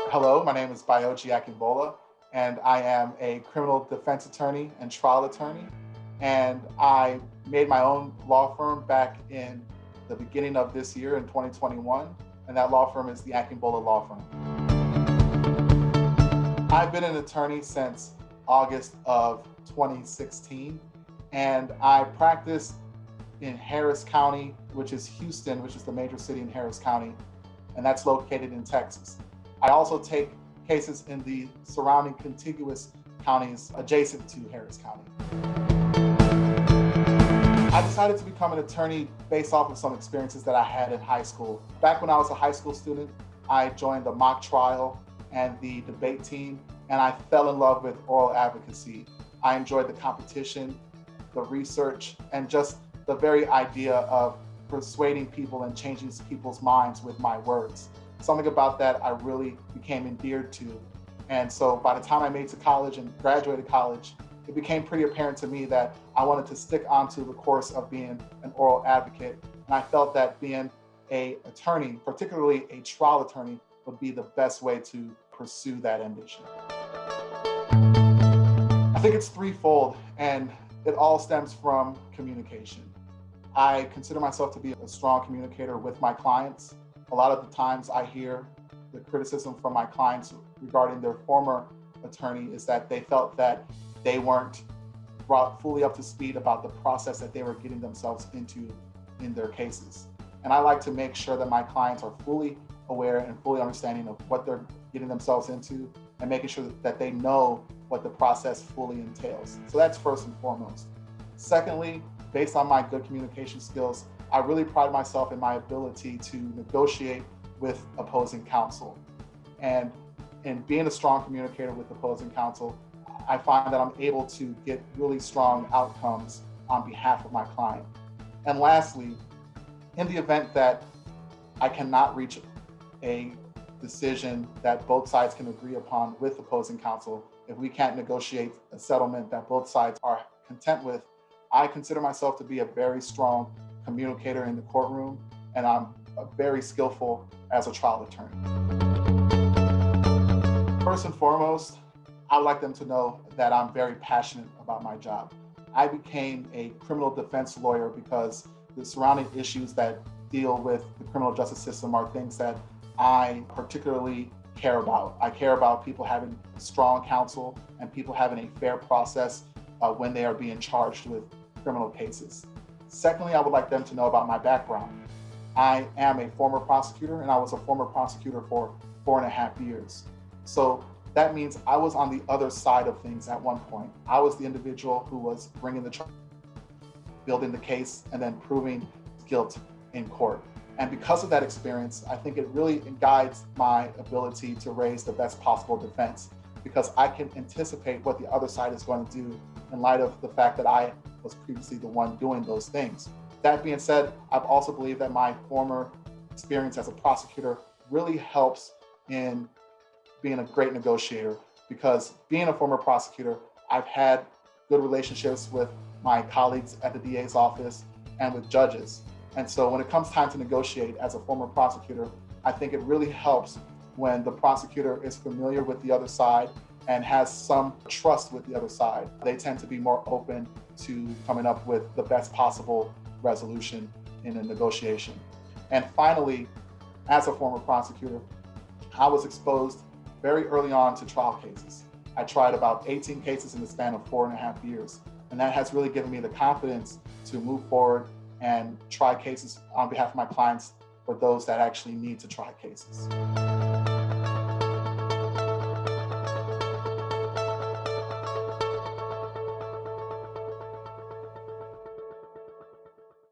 Hello, my name is Bayoji, and I am a criminal defense attorney and trial attorney. And I made my own law firm back in the beginning of this year in 2021, and that law firm is the Akinbola Law Firm. I've been an attorney since August of 2016, and I practice in Harris County, which is Houston, which is the major city in Harris County, and that's located in Texas. I also take cases in the surrounding contiguous counties adjacent to Harris County. I decided to become an attorney based off of some experiences that I had in high school. Back when I was a high school student, I joined the mock trial and the debate team, and I fell in love with oral advocacy. I enjoyed the competition, the research, and just the very idea of persuading people and changing people's minds with my words. Something about that I really became endeared to. And so by the time I made it to college and graduated college, it became pretty apparent to me that I wanted to stick onto the course of being an oral advocate. And I felt that being an attorney, particularly a trial attorney, would be the best way to pursue that ambition. I think it's threefold, and it all stems from communication. I consider myself to be a strong communicator with my clients. A lot of the times I hear the criticism from my clients regarding their former attorney is that they felt that they weren't brought fully up to speed about the process that they were getting themselves into in their cases. And I like to make sure that my clients are fully aware and fully understanding of what they're getting themselves into and making sure that they know what the process fully entails. So that's first and foremost. Secondly, based on my good communication skills, I really pride myself in my ability to negotiate with opposing counsel. And in being a strong communicator with opposing counsel, I find that I'm able to get really strong outcomes on behalf of my client. And lastly, in the event that I cannot reach a decision that both sides can agree upon with opposing counsel, if we can't negotiate a settlement that both sides are content with, I consider myself to be a very strong communicator in the courtroom, and I'm very skillful as a trial attorney. First and foremost, I'd like them to know that I'm very passionate about my job. I became a criminal defense lawyer because the surrounding issues that deal with the criminal justice system are things that I particularly care about. I care about people having strong counsel and people having a fair process when they are being charged with criminal cases. Secondly, I would like them to know about my background. I am a former prosecutor, and I was a former prosecutor for 4.5 years. So that means I was on the other side of things at one point. I was the individual who was bringing the charge, building the case, and then proving guilt in court. And because of that experience, I think it really guides my ability to raise the best possible defense, because I can anticipate what the other side is going to do in light of the fact that I was previously the one doing those things. That being said, I've also believed that my former experience as a prosecutor really helps in being a great negotiator, because being a former prosecutor, I've had good relationships with my colleagues at the DA's office and with judges. And so when it comes time to negotiate as a former prosecutor, I think it really helps when the prosecutor is familiar with the other side and has some trust with the other side. They tend to be more open to coming up with the best possible resolution in a negotiation. And finally, as a former prosecutor, I was exposed very early on to trial cases. I tried about 18 cases in the span of 4.5 years. And that has really given me the confidence to move forward and try cases on behalf of my clients for those that actually need to try cases.